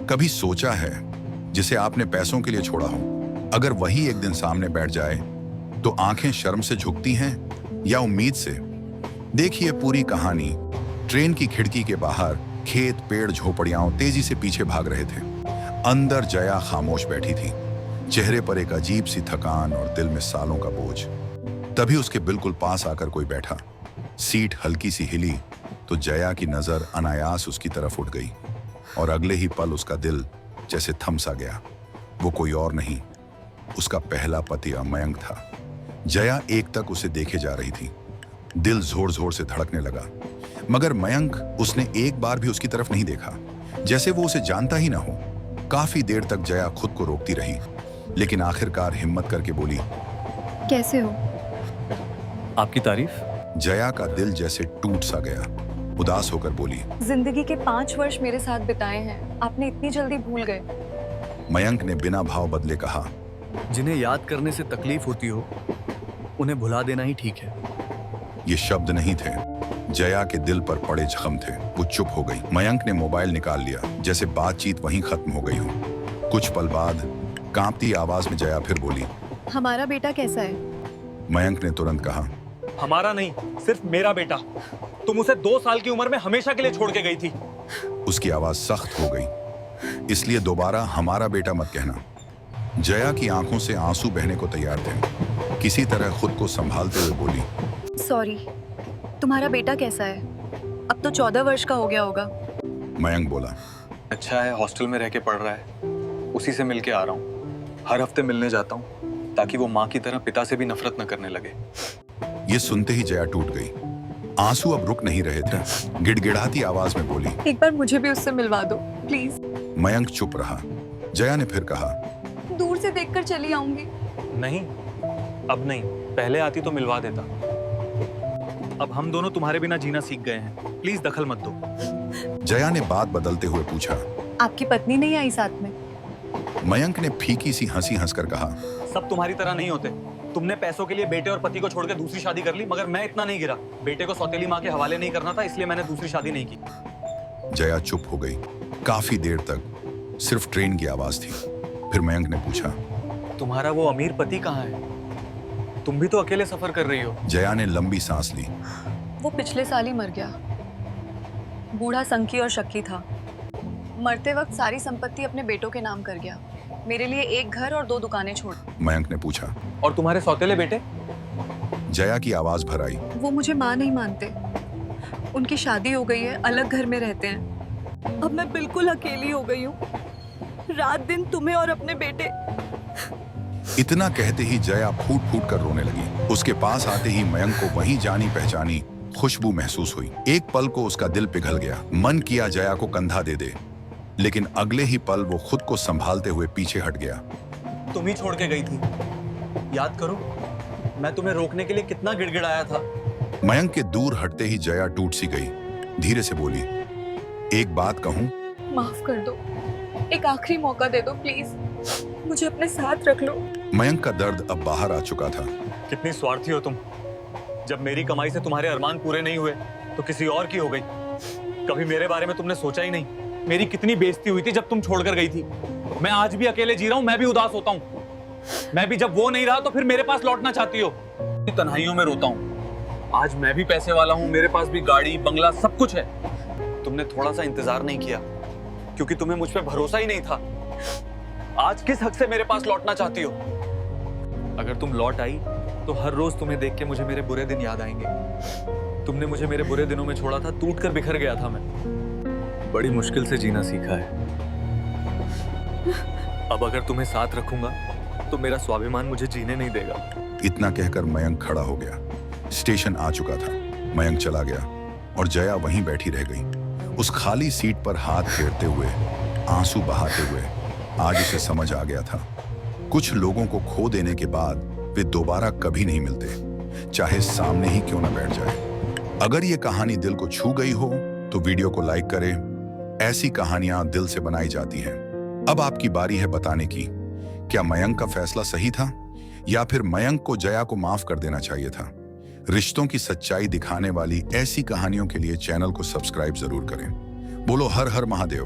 कभी सोचा है जिसे आपने पैसों के लिए छोड़ा हो, अगर वही एक दिन सामने बैठ जाए तो आंखें शर्म से झुकती हैं या उम्मीद से? देखिए पूरी कहानी। ट्रेन की खिड़की के बाहर खेत, पेड़, झोपड़ियां तेजी से पीछे भाग रहे थे। अंदर जया खामोश बैठी थी, चेहरे पर एक अजीब सी थकान और दिल में सालों का बोझ। तभी उसके बिल्कुल पास आकर कोई बैठा। सीट हल्की सी हिली तो जया की नजर अनायास उसकी तरफ उठ गई और अगले ही पल उसका दिल जैसे थम सा गया। वो कोई और नहीं, उसका पहला पति मयंक था। जया एक तक उसे देखे जा रही थी। दिल जोर जोर से धड़कने लगा, मगर मयंक, उसने एक बार भी उसकी तरफ नहीं देखा, जैसे वो उसे जानता ही ना हो। काफी देर तक जया खुद को रोकती रही, लेकिन आखिरकार हिम्मत करके बोली, कैसे हो? आपकी तारीफ। जया का दिल जैसे टूट सा गया। उदास होकर बोली, जिंदगी के 5 वर्ष मेरे साथ बिताए हैं, आपने इतनी जल्दी भूल गए? मयंक ने बिना भाव बदले कहा, जिन्हें याद करने से तकलीफ होती हो उन्हें भुला देना ही ठीक है। ये शब्द नहीं थे, जया के दिल पर पड़े जख्म थे। वो चुप हो गई। मयंक ने मोबाइल निकाल लिया, जैसे बातचीत वहीं खत्म हो गई हो। कुछ पल बाद कांपती आवाज में जया फिर बोली, हमारा बेटा कैसा है? मयंक ने तुरंत कहा, हमारा नहीं, सिर्फ मेरा बेटा। तुम उसे 2 साल की उम्र में हमेशा के लिए छोड़ के गई थी। उसकी आवाज सख्त हो गई, इसलिए दोबारा हमारा बेटा मत कहना। जया की आंखों से आंसू बहने को तैयार थे। किसी तरह खुद को संभालते हुए बोली, सॉरी, तुम्हारा बेटा कैसा है? अब तो 14 वर्ष का हो गया होगा। मयंक बोला, अच्छा है, हॉस्टल में रह के पढ़ रहा है, उसी से मिलके आ रहा हूँ। हर हफ्ते मिलने जाता हूँ ताकि वो माँ की तरह पिता से भी नफरत न करने लगे। ये सुनते ही जया टूट गई। आंसू अब रुक नहीं रहे थे। गिड़गिड़ाती आवाज में बोली, एक बार मुझे भी उससे मिलवा दो प्लीज। मयंक चुप रहा। जया ने फिर कहा, दूर से देखकर चली आऊंगी। नहीं, अब नहीं, पहले आती तो मिलवा देता। अब हम दोनों तुम्हारे बिना जीना सीख गए हैं, प्लीज दखल मत दो। जया ने बात बदलते हुए पूछा, आपकी पत्नी नहीं आई साथ में? मयंक ने फीकी सी हंसी हंसकर कहा, सब तुम्हारी तरह नहीं होते। तुमने पैसों के लिए बेटे और पति को छोड़ के दूसरी शादी कर ली, मगर मैं इतना नहीं गिरा। बेटे को सौतेली माँ के हवाले नहीं करना था, इसलिए मैंने दूसरी शादी नहीं की। जया चुप हो गई। काफी देर तक सिर्फ ट्रेन की आवाज थी। फिर मयंक ने पूछा, तुम्हारा वो अमीर पति कहाँ है? तुम भी तो अकेले सफर कर रही हो। जया ने लंबी सांस ली। वो पिछले साल ही मर गया। बूढ़ा संकी और शक्की था। मरते वक्त सारी संपत्ति अपने बेटों के नाम कर गया। मेरे लिए एक घर और 2 दुकानें छोड़। मयंक ने पूछा, और तुम्हारे सौतेले बेटे? जया की आवाज भर आई, वो मुझे माँ नहीं मानते। उनकी शादी हो गई है, अलग घर में रहते हैं। अब मैं बिल्कुल अकेली हो गई हूँ। रात दिन तुम्हें और अपने बेटे। इतना कहते ही जया फूट फूट कर रोने लगी। उसके पास आते ही मयंक को वहीं जानी पहचानी खुशबू महसूस हुई। एक पल को उसका दिल पिघल गया। मन किया जया को कंधा दे दे, लेकिन अगले ही पल वो खुद को संभालते हुए पीछे हट गया। तुम ही छोड़ के गई थी। याद करो, मैं तुम्हें रोकने के लिए कितना गिड़गिड़ाया था। मयंक के दूर हटते ही जया टूट सी गई। धीरे से बोली, एक बात कहूं? माफ कर दो, एक आखिरी मौका दे दो प्लीज। मुझे अपने साथ रख लो। मयंक का दर्द अब बाहर आ चुका था। कितनी स्वार्थी हो तुम। जब मेरी कमाई से तुम्हारे अरमान पूरे नहीं हुए तो किसी और की हो गई। कभी मेरे बारे में तुमने सोचा ही नहीं। मेरी कितनी बेइज्जती हुई थी जब तुम छोड़कर गई थी। मैं आज भी अकेले जी रहा हूं, मैं भी उदास होता हूं। मैं भी जब वो नहीं रहा तो फिर मेरे पास लौटना चाहती हो। तन्हाइयों में रोता हूं। आज मैं भी पैसे वाला हूं, मेरे पास भी गाड़ी, बंगला, सब कुछ है। तुमने थोड़ा सा इंतजार नहीं किया क्योंकि तुम्हें मुझ पे भरोसा ही नहीं था। आज किस हक से मेरे पास लौटना चाहती हो? अगर तुम लौट आई तो हर रोज तुम्हें देख के मुझे मेरे बुरे दिन याद आएंगे। तुमने मुझे मेरे बुरे दिनों में छोड़ा था, टूट कर बिखर गया था मैं। बड़ी मुश्किल से जीना सीखा है। अब अगर तुम्हें साथ रखूंगा तो मेरा स्वाभिमान मुझे जीने नहीं देगा। इतना कहकर मयंक खड़ा हो गया। स्टेशन आ चुका था। मयंक चला गया और जया वहीं बैठी रह गई, उस खाली सीट पर हाथ फेरते हुए, आंसू बहाते हुए। आज उसे समझ आ गया था, कुछ लोगों को खो देने के बाद वे दोबारा कभी नहीं मिलते, चाहे सामने ही क्यों न बैठ जाए। अगर ये कहानी दिल को छू गई हो तो वीडियो को लाइक करें। ऐसी कहानियां दिल से बनाई जाती हैं। अब आपकी बारी है बताने की, क्या मयंक का फैसला सही था या फिर मयंक को जया को माफ कर देना चाहिए था? रिश्तों की सच्चाई दिखाने वाली ऐसी कहानियों के लिए चैनल को सब्सक्राइब जरूर करें। बोलो हर हर महादेव।